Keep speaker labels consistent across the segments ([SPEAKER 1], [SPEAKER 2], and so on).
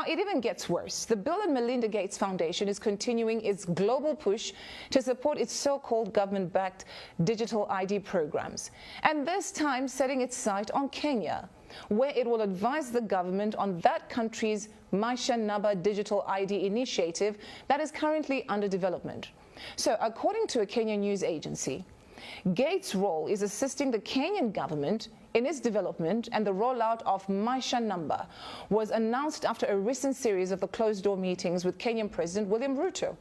[SPEAKER 1] it even gets worse. The Bill and Melinda Gates Foundation is continuing its global push to support its so-called government-backed digital ID programs, and this time setting its sight on Kenya, where it will advise the government on that country's Maisha Namba digital ID initiative that is currently under development. So, according to a Kenyan news agency, Gates' role is assisting the Kenyan government in its development, and the rollout of Maisha Namba was announced after a recent series of the closed-door meetings with Kenyan President William Ruto.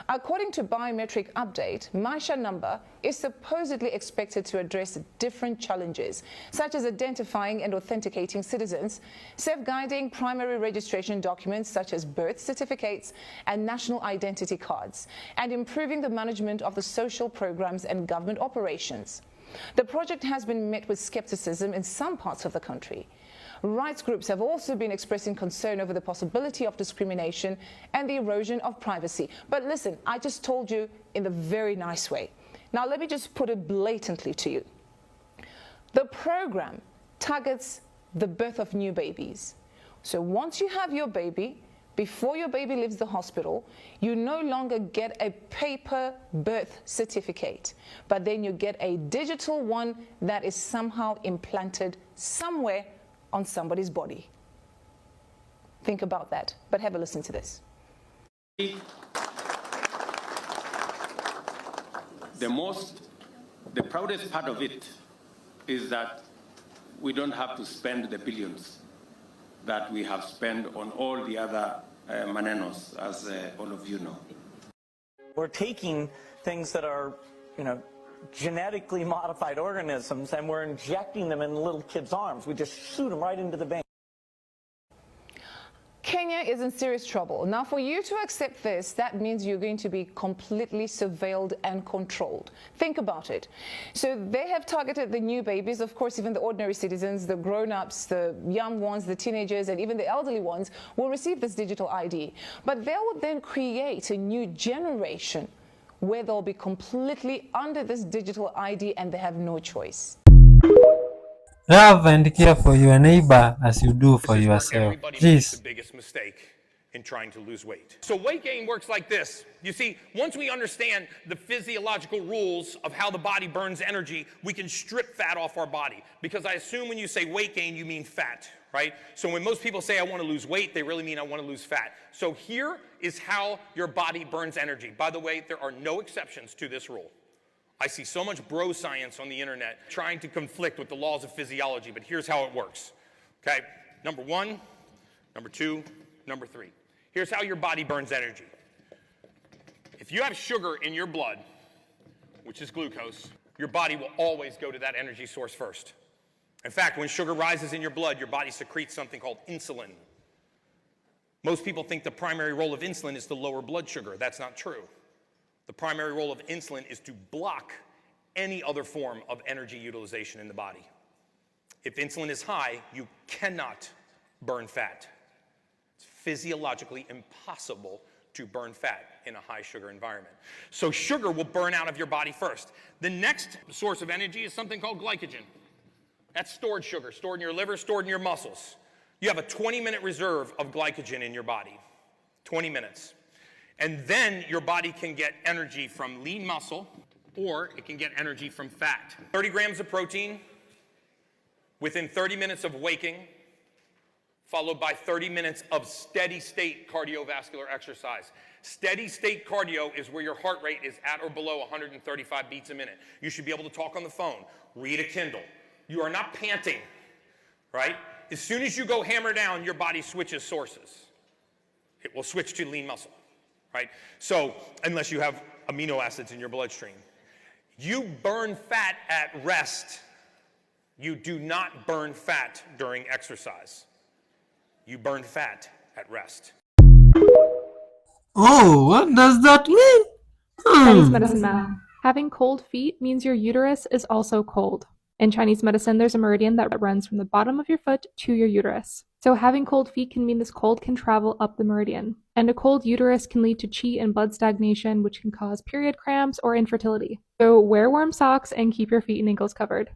[SPEAKER 1] According to Biometric Update, Maisha Namba is supposedly expected to address different challenges, such as identifying and authenticating citizens, safeguarding primary registration documents such as birth certificates and national identity cards, and improving the management of the social programs and government operations. The project has been met with skepticism in some parts of the country. Rights groups have also been expressing concern over the possibility of discrimination and the erosion of privacy. But listen, I just told you in a very nice way. Now let me just put it blatantly to you. The program targets the birth of new babies. So once you have your baby, before your baby leaves the hospital, you no longer get a paper birth certificate, but then you get a digital one that is somehow implanted somewhere on somebody's body. Think about that, but have a listen to this.
[SPEAKER 2] The proudest part of it is that we don't have to spend the billions that we have spent on all the other manenos, as all of you know.
[SPEAKER 3] We're taking things that are, genetically modified organisms, and we're injecting them in little kids' arms. We just shoot them right into the vein.
[SPEAKER 1] Kenya is in serious trouble. Now, for you to accept this, that means you're going to be completely surveilled and controlled. Think about it. So they have targeted the new babies, of course, even the ordinary citizens, the grown-ups, the young ones, the teenagers, and even the elderly ones will receive this digital ID. But they will then create a new generation where they'll be completely under this digital ID and they have no choice.
[SPEAKER 4] Love and care for your neighbor as you do for yourself. Please.
[SPEAKER 5] The biggest mistake in trying to lose weight. So weight gain works like this. You see, once we understand the physiological rules of how the body burns energy, we can strip fat off our body. Because I assume when you say weight gain, you mean fat, right? So when most people say I want to lose weight, they really mean I want to lose fat. So here is how your body burns energy. By the way, there are no exceptions to this rule. I see so much bro science on the internet trying to conflict with the laws of physiology, but here's how it works. Okay, number one, number two, number three. Here's how your body burns energy. If you have sugar in your blood, which is glucose, your body will always go to that energy source first. In fact, when sugar rises in your blood, your body secretes something called insulin. Most people think the primary role of insulin is to lower blood sugar. That's not true. The primary role of insulin is to block any other form of energy utilization in the body. If insulin is high, you cannot burn fat. It's physiologically impossible to burn fat in a high sugar environment. So sugar will burn out of your body first. The next source of energy is something called glycogen. That's stored sugar, stored in your liver, stored in your muscles. You have a 20-minute reserve of glycogen in your body, 20 minutes. And then your body can get energy from lean muscle, or it can get energy from fat. 30 grams of protein within 30 minutes of waking, followed by 30 minutes of steady state cardiovascular exercise. Steady state cardio is where your heart rate is at or below 135 beats a minute. You should be able to talk on the phone, read a Kindle. You are not panting, right? As soon as you go hammer down, your body switches sources. It will switch to lean muscle, right? So, unless you have amino acids in your bloodstream. You burn fat at rest. You do not burn fat during exercise. You burn fat at rest.
[SPEAKER 4] Oh, what does that mean?
[SPEAKER 6] Chinese medicine math. Having cold feet means your uterus is also cold. In Chinese medicine, there's a meridian that runs from the bottom of your foot to your uterus. So having cold feet can mean this cold can travel up the meridian. And a cold uterus can lead to qi and blood stagnation, which can cause period cramps or infertility. So wear warm socks and keep your feet and ankles covered.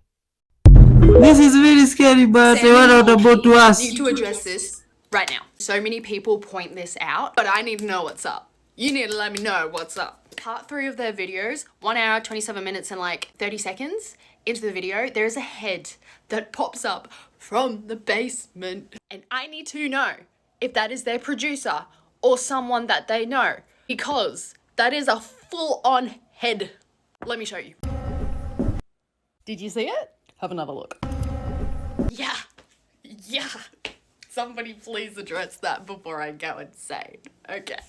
[SPEAKER 4] This is very scary, but what about to us?
[SPEAKER 7] Need to address this. right now. So many people point this out, but I need to know what's up. You need to let me know what's up. Part 3 of their videos, 1 hour, 27 minutes and like 30 seconds into the video, there's a head that pops up from the basement. And I need to know if that is their producer or someone that they know, because that is a full-on head. Let me show you. Did you see it? Have another look. Yeah. Somebody please address that before I go insane. Okay.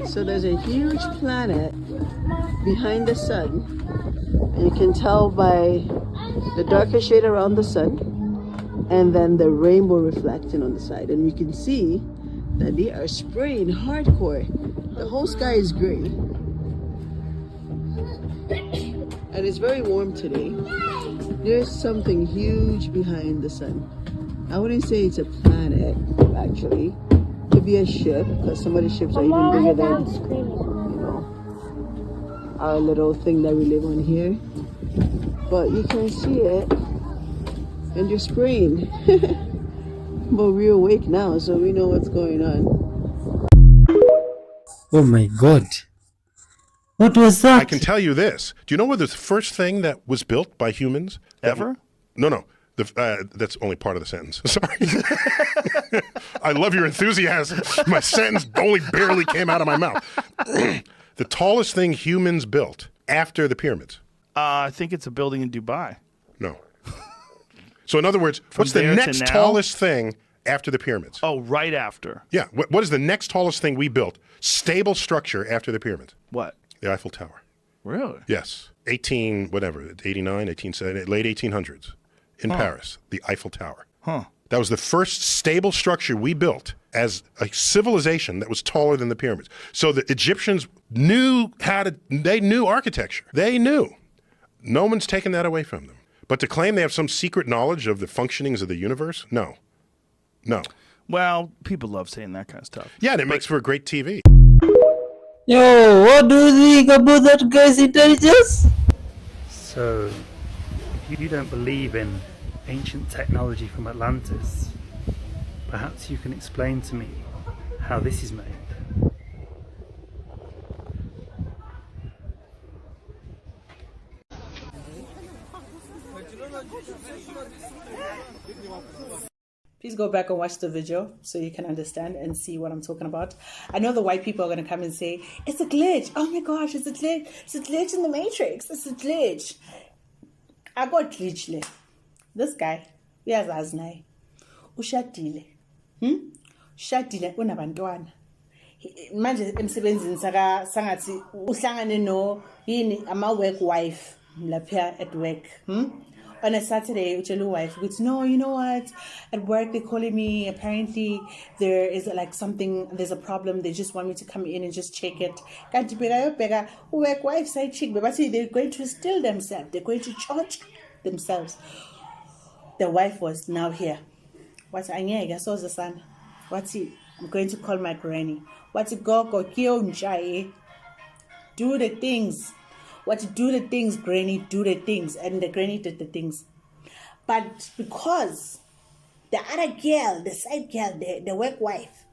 [SPEAKER 8] So there's a huge planet behind the sun. And you can tell by the darker shade around the sun and then the rainbow reflecting on the side. And you can see that they are spraying hardcore. The whole sky is gray. And it's very warm today. There's something huge behind the sun. I wouldn't say it's a planet, actually. It could be a ship, because some of the ships are even bigger than, you know, our little thing that we live on here. But you can see it, and they're spraying. But we're awake now, so we know what's going on.
[SPEAKER 4] Oh my god. What was that?
[SPEAKER 9] I can tell you this. Do you know what the first thing that was built by humans?
[SPEAKER 10] Ever?
[SPEAKER 9] No. That's only part of the sentence. Sorry. I love your enthusiasm. My sentence only barely came out of my mouth. The tallest thing humans built after the pyramids.
[SPEAKER 10] I think it's a building in Dubai.
[SPEAKER 9] No. So in other words, what's the next tallest thing after the pyramids?
[SPEAKER 10] Oh, right after.
[SPEAKER 9] Yeah. What is the next tallest thing we built? Stable structure after the pyramids.
[SPEAKER 10] What?
[SPEAKER 9] The Eiffel Tower.
[SPEAKER 10] Really?
[SPEAKER 9] Yes. 89, late 1800s in Paris, the Eiffel Tower.
[SPEAKER 10] Huh.
[SPEAKER 9] That was the first stable structure we built as a civilization that was taller than the pyramids. So the Egyptians knew they knew architecture. They knew. No one's taken that away from them. But to claim they have some secret knowledge of the functionings of the universe, no.
[SPEAKER 10] Well, people love saying that kind of stuff.
[SPEAKER 9] Yeah, and it makes for a great TV.
[SPEAKER 4] Yo, what do you think about that guy's intelligence?
[SPEAKER 11] So, if you don't believe in ancient technology from Atlantis, perhaps you can explain to me how this is made.
[SPEAKER 12] Please go back and watch the video so you can understand and see what I'm talking about. I know the white people are going to come and say, it's a glitch. Oh my gosh, it's a glitch. It's a glitch in the Matrix. It's a glitch. I got glitch. This guy, uyazazi naye. Ushadile. Ushadile unabantwana. Manje emsebenzini sangathi uhlangane no yini ama-work wife lapha at work. On a Saturday, utshela wife, no, you know what? At work, they're calling me. Apparently, there is like something, there's a problem. They just want me to come in and just check it. Kanti beka work wife side chick, but they're going to steal themselves. They're going to charge themselves. The wife was now here. What's angeke so the son? What's he? I'm going to call my granny. What's it go kio nchai? Do the things. Do the things, granny, do the things. And the granny did the things. But because the other girl, the side girl, the work wife,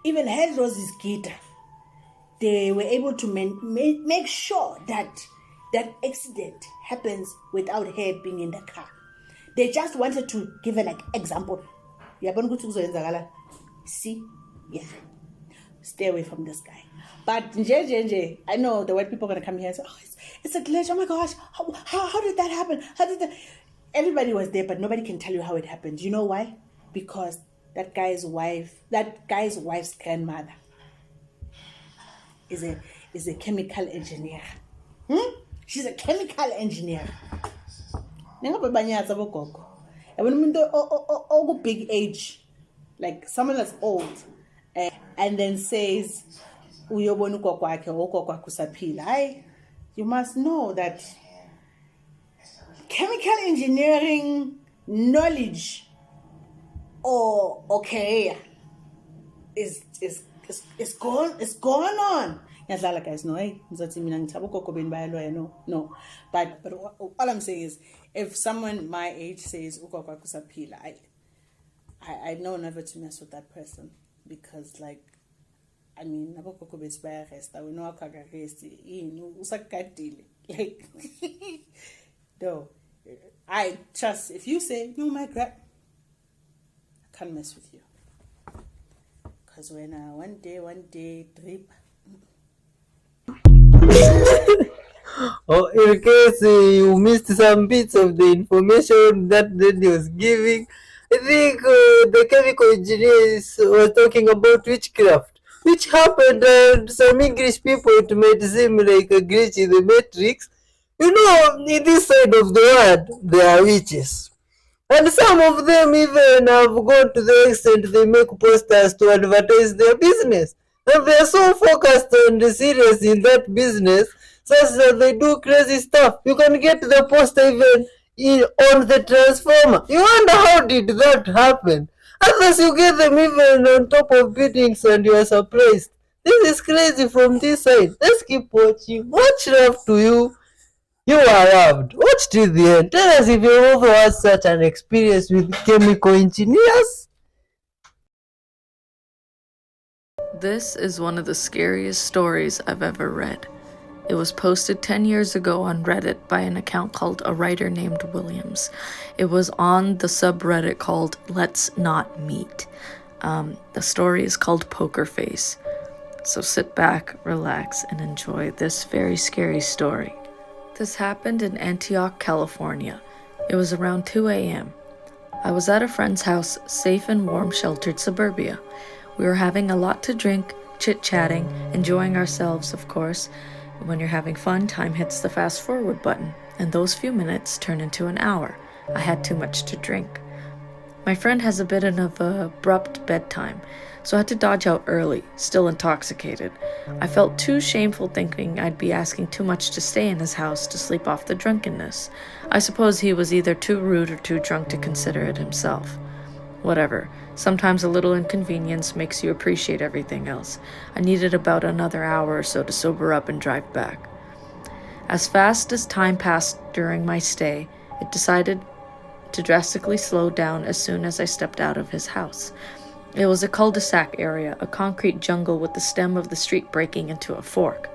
[SPEAKER 12] even had Rosie's guitar, they were able to make sure that that accident happens without her being in the car. They just wanted to give an example. See? Yeah. Stay away from this guy. But I know the white people are going to come here and say, oh, it's a glitch. Oh my gosh. How did that happen? Everybody was there, but nobody can tell you how it happened. You know why? Because that guy's wife's grandmother is a chemical engineer. She's a chemical engineer. Big age, like someone that's old, and then says, you must know that chemical engineering knowledge or career is going on. Ngiyadlala guys, no, hey, ngizothi mina ngithaba ugogo beni bayalwa, no. But all I'm saying is, if someone my age says ugogo wakho usaphila, I know never to mess with that person, because like, I mean, abogogo bethu bayaresta, wena wakho akaresti, yini usagadile, like no. I trust if you say no, my I can't mess with you, because when one day drip.
[SPEAKER 13] Oh, in case you missed some bits of the information that Daddy was giving, I think the chemical engineers were talking about witchcraft, which happened, and some English people, it made seem like a glitch in the matrix. You know, in this side of the world, there are witches. And some of them even have gone to the extent they make posters to advertise their business. And they are so focused and serious in that business, such that they do crazy stuff. You can get the poster even on the transformer. You wonder how did that happen? Others you get them even on top of buildings and you are surprised. This is crazy from this side. Let's keep watching. Much love to you. You are loved. Watch till the end. Tell us if you ever had such an experience with chemical engineers.
[SPEAKER 14] This is one of the scariest stories I've ever read. It was posted 10 years ago on Reddit by an account called A Writer Named Williams. It was on the subreddit called Let's Not Meet. The story is called Poker Face. So sit back, relax, and enjoy this very scary story. This happened in Antioch, California. It was around 2 a.m. I was at a friend's house, safe and warm, sheltered suburbia. We were having a lot to drink, chit-chatting, enjoying ourselves, of course. When you're having fun, time hits the fast-forward button, and those few minutes turn into an hour. I had too much to drink. My friend has a bit of an abrupt bedtime, so I had to dodge out early, still intoxicated. I felt too shameful thinking I'd be asking too much to stay in his house to sleep off the drunkenness. I suppose he was either too rude or too drunk to consider it himself. Whatever. Sometimes a little inconvenience makes you appreciate everything else. I needed about another hour or so to sober up and drive back. As fast as time passed during my stay, it decided to drastically slow down as soon as I stepped out of his house. It was a cul-de-sac area, a concrete jungle with the stem of the street breaking into a fork.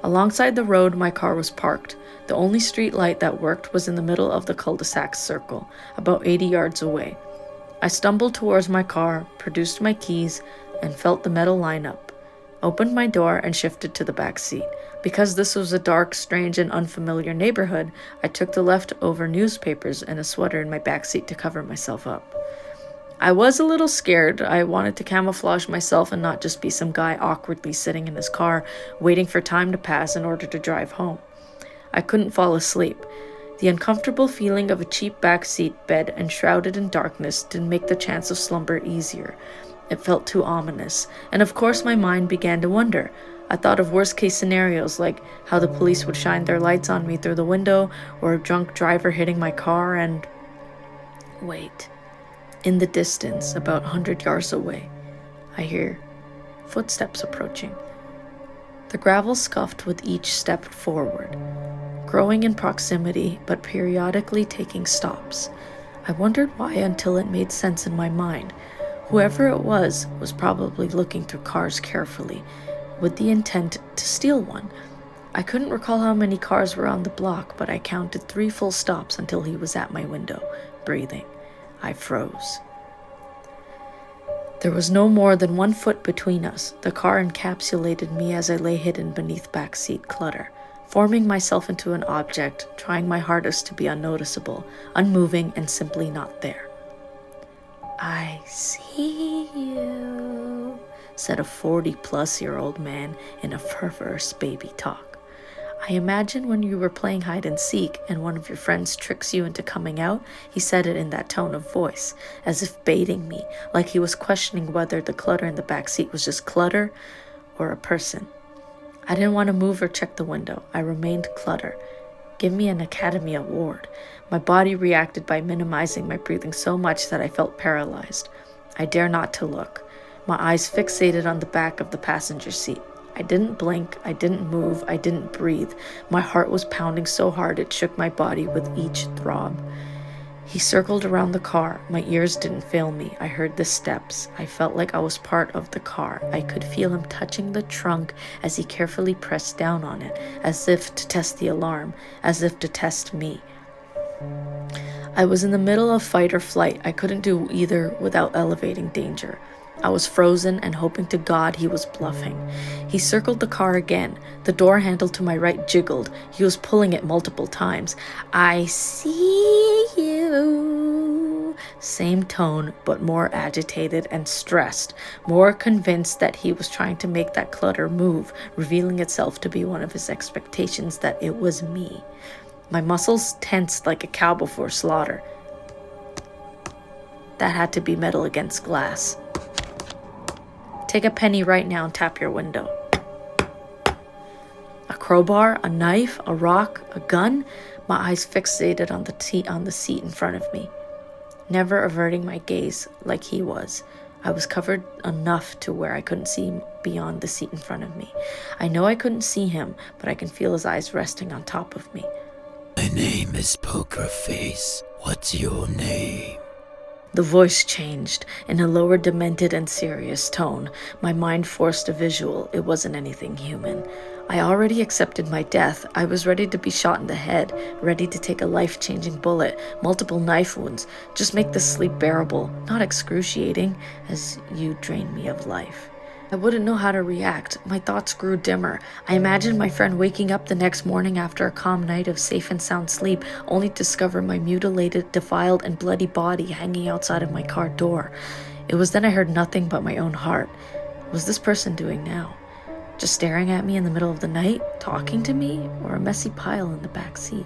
[SPEAKER 14] Alongside the road, my car was parked. The only street light that worked was in the middle of the cul-de-sac circle, about 80 yards away. I stumbled towards my car, produced my keys, and felt the metal line up. Opened my door and shifted to the back seat. Because this was a dark, strange, and unfamiliar neighborhood, I took the leftover newspapers and a sweater in my back seat to cover myself up. I was a little scared. I wanted to camouflage myself and not just be some guy awkwardly sitting in his car, waiting for time to pass in order to drive home. I couldn't fall asleep. The uncomfortable feeling of a cheap backseat bed enshrouded in darkness didn't make the chance of slumber easier. It felt too ominous, and of course my mind began to wonder. I thought of worst-case scenarios, like how the police would shine their lights on me through the window, or a drunk driver hitting my car, and... Wait. In the distance, about 100 yards away, I hear footsteps approaching. The gravel scuffed with each step forward, growing in proximity but periodically taking stops. I wondered why until it made sense in my mind. Whoever it was probably looking through cars carefully, with the intent to steal one. I couldn't recall how many cars were on the block, but I counted 3 full stops until he was at my window, breathing. I froze. There was no more than 1 foot between us. The car encapsulated me as I lay hidden beneath backseat clutter, forming myself into an object, trying my hardest to be unnoticeable, unmoving, and simply not there. "I see you," said a 40-plus-year-old man in a perverse baby talk. I imagine when you were playing hide and seek and one of your friends tricks you into coming out, he said it in that tone of voice, as if baiting me, like he was questioning whether the clutter in the back seat was just clutter or a person. I didn't want to move or check the window. I remained clutter. Give me an Academy Award. My body reacted by minimizing my breathing so much that I felt paralyzed. I dare not to look. My eyes fixated on the back of the passenger seat. I didn't blink, I didn't move, I didn't breathe. My heart was pounding so hard it shook my body with each throb. He circled around the car. My ears didn't fail me. I heard the steps. I felt like I was part of the car. I could feel him touching the trunk as he carefully pressed down on it, as if to test the alarm, as if to test me. I was in the middle of fight or flight. I couldn't do either without elevating danger. I was frozen and hoping to God he was bluffing. He circled the car again. The door handle to my right jiggled. He was pulling it multiple times. I see you. Same tone, but more agitated and stressed, more convinced that he was trying to make that clutter move, revealing itself to be one of his expectations that it was me. My muscles tensed like a cow before slaughter. That had to be metal against glass. Take a penny right now and tap your window. A crowbar, a knife, a rock, a gun. My eyes fixated on the seat in front of me, never averting my gaze like he was. I was covered enough to where I couldn't see beyond the seat in front of me. I know I couldn't see him, but I can feel his eyes resting on top of me.
[SPEAKER 15] My name is Poker Face. What's your name?
[SPEAKER 14] The voice changed in a lower, demented and serious tone. My mind forced a visual. It wasn't anything human. I already accepted my death. I was ready to be shot in the head, ready to take a life-changing bullet, multiple knife wounds. Just make the sleep bearable, not excruciating, as you drained me of life. I wouldn't know how to react. My thoughts grew dimmer. I imagined my friend waking up the next morning after a calm night of safe and sound sleep, only to discover my mutilated, defiled, and bloody body hanging outside of my car door. It was then I heard nothing but my own heart. What was this person doing now? Just staring at me in the middle of the night, talking to me, or a messy pile in the back seat?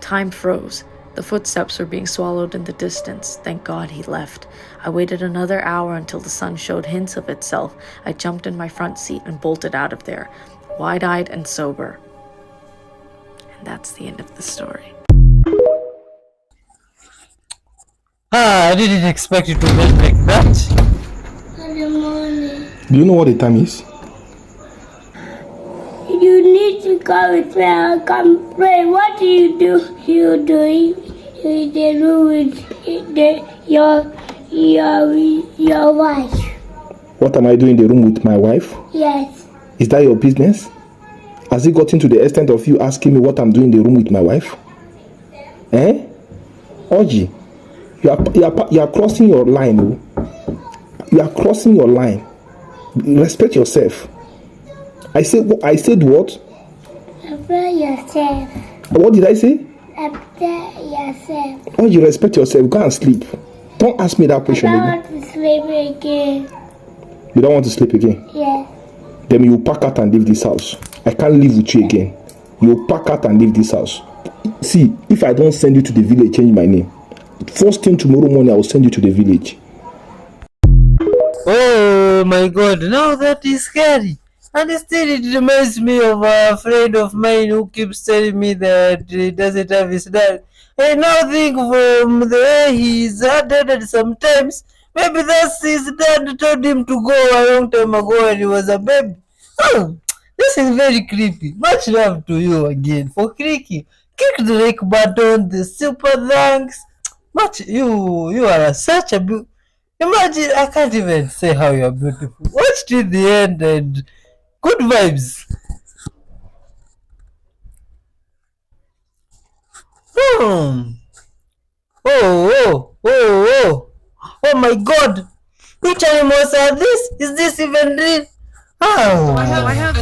[SPEAKER 14] Time froze. The footsteps were being swallowed in the distance. Thank God he left. I waited another hour until the sun showed hints of itself. I jumped in my front seat and bolted out of there, wide-eyed and sober. And that's the end of the story.
[SPEAKER 4] I didn't expect you to get like that.
[SPEAKER 16] Good morning.
[SPEAKER 17] Do you know what the time is?
[SPEAKER 16] You need to come with me and come pray. What do? You doing in the room with your wife?
[SPEAKER 17] What am I doing in the room with my wife?
[SPEAKER 16] Yes.
[SPEAKER 17] Is that your business? Has it gotten to the extent of you asking me what I'm doing in the room with my wife? Eh? Oji, you are crossing your line. Oh. You are crossing your line. Respect yourself. I said what?
[SPEAKER 16] Respect yourself.
[SPEAKER 17] What did I say?
[SPEAKER 16] Respect yourself.
[SPEAKER 17] Oh, you respect yourself. Go and sleep. Don't ask me that question
[SPEAKER 16] I
[SPEAKER 17] again.
[SPEAKER 16] don't want to sleep again.
[SPEAKER 17] You don't want to sleep again?
[SPEAKER 16] Yes.
[SPEAKER 17] Then you pack out and leave this house. I can't live with you again. You pack out and leave this house. See, if I don't send you to the village, change my name. First thing tomorrow morning, I will send you to the village.
[SPEAKER 13] Oh my God, now that is scary. And still it reminds me of a friend of mine who keeps telling me that he doesn't have his dad. I now think from the way he's headed sometimes, maybe that's his dad told him to go a long time ago when he was a baby. Oh, this is very creepy. Much love to you again for clicking. Click the like button, the super thanks. Much, you are such a imagine, I can't even say how you are beautiful. Watch till the end and good vibes. Oh my God. Which animals are this? Is this even real? Oh.
[SPEAKER 18] I have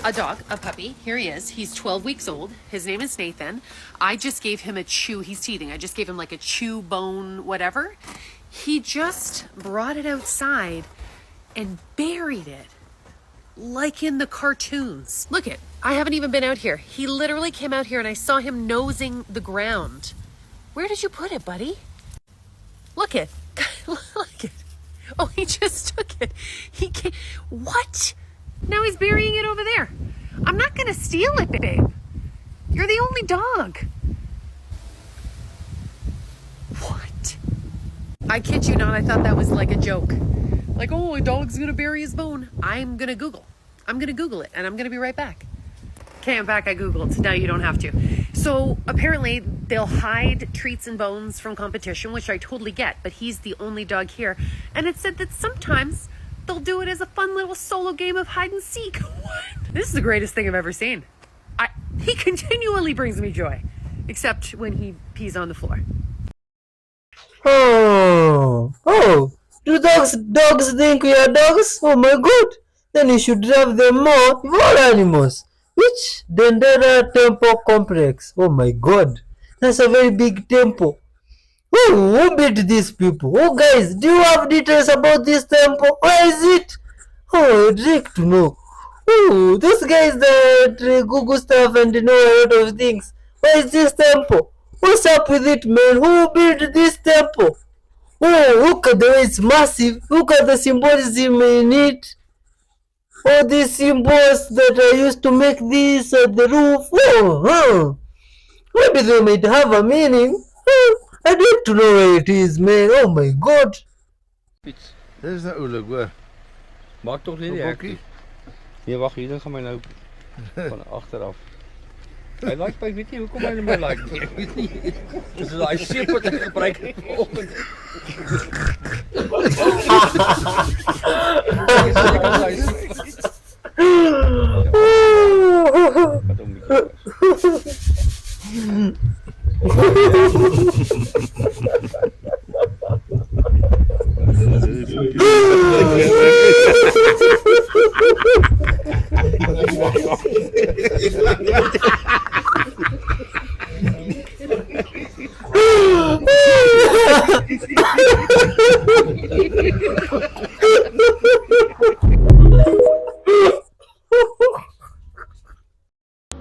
[SPEAKER 18] a dog, a puppy. Here he is. He's 12 weeks old. His name is Nathan. I just gave him a chew. He's teething. I just gave him like a chew bone, whatever. He just brought it outside and buried it. Like in the cartoons. Look it. I haven't even been out here. He literally came out here and I saw him nosing the ground. Where did you put it, buddy? Look it. Look it. Oh, he just took it. He can't. What? Now he's burying it over there. I'm not gonna steal it, babe. You're the only dog. What? I kid you not, I thought that was like a joke. Like, oh, a dog's gonna bury his bone. I'm gonna Google it, and I'm gonna be right back. Okay, I'm back. I Googled. So now you don't have to. So apparently they'll hide treats and bones from competition, which I totally get, but he's the only dog here. And it said that sometimes they'll do it as a fun little solo game of hide and seek. What? This is the greatest thing I've ever seen. He continually brings me joy, except when he pees on the floor.
[SPEAKER 13] Oh, do dogs think we are dogs? Oh my god, then you should love them more of all animals. Which Dendera Temple Complex? Oh my god, that's a very big temple. Who built these people? Oh guys, do you have details about this temple? Where is it? Oh, I'd like to know. Oh, those guys that Google stuff and know a lot of things. Where is this temple? What's up with it, man? Who built this temple? Oh, look at the way it's massive. Look at the symbolism in it. All these symbols that I used to make this at the roof. Oh, maybe they might have a meaning. I'd like to know where it is, man. Oh my god.
[SPEAKER 19] Dit is nou oorlijk hoor. Maak toch nie die hek nie. Nee, wag, hier dan gaan my nou van agteraf. Hy like my, weet nie hoekom hy my like nie. Ek weet nie. Dis daai seep wat ek gebruik het vanoggend.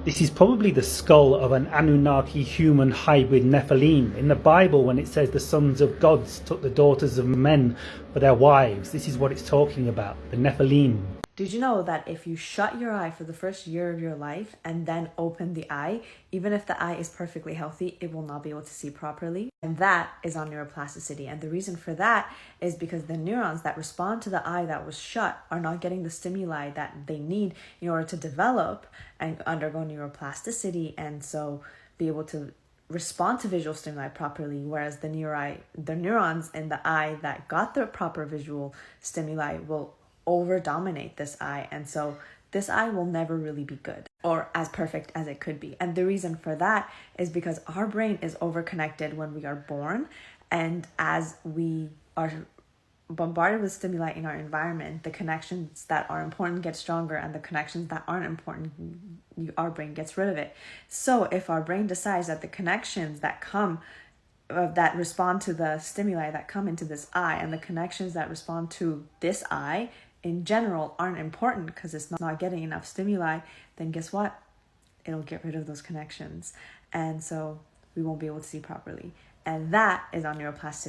[SPEAKER 11] This is probably the skull of an Anunnaki human hybrid Nephilim. In the Bible, when it says the sons of gods took the daughters of men for their wives, this is what it's talking about, the Nephilim.
[SPEAKER 20] Did you know that if you shut your eye for the first year of your life and then open the eye, even if the eye is perfectly healthy, it will not be able to see properly? And that is on neuroplasticity. And the reason for that is because the neurons that respond to the eye that was shut are not getting the stimuli that they need in order to develop and undergo neuroplasticity, and so be able to respond to visual stimuli properly, whereas the neurons in the eye that got the proper visual stimuli will over dominate this eye, and so this eye will never really be good or as perfect as it could be. And the reason for that is because our brain is overconnected when we are born, and as we are bombarded with stimuli in our environment, the connections that are important get stronger, and the connections that aren't important, our brain gets rid of it. So if our brain decides that the connections that come that respond to the stimuli that come into this eye, and the connections that respond to this eye in general aren't important because it's not getting enough stimuli, then guess what? It'll get rid of those connections. And so we won't be able to see properly. And that is on neuroplasticity.